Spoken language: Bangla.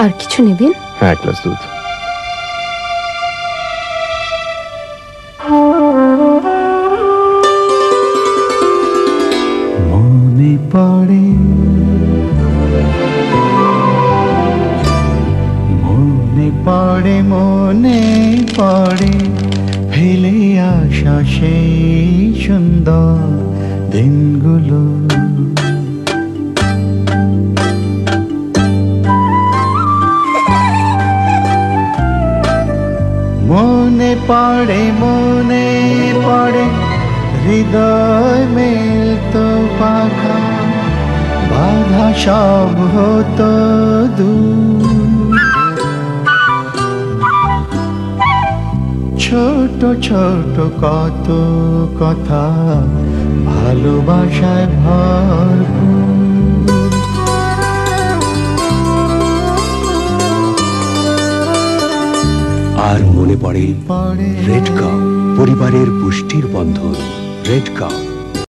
আর কিছু নেবেন? হ্যাঁ, এক গ্লাস দুধ। মনে পড়ে মনে পড়ে মনে পড়ে ফেলে আসা সেই সুন্দর দিনগুলো। মনে পড়ে হৃদয় মেলতো পাখা, বাধা সব হতো দূর। ছোট ছোট কত কথা ভালোবাসায় ভরপুর। আর মনে পড়ে রেড কাপ, পরিবারের পুষ্টির বন্ধন। Red cup.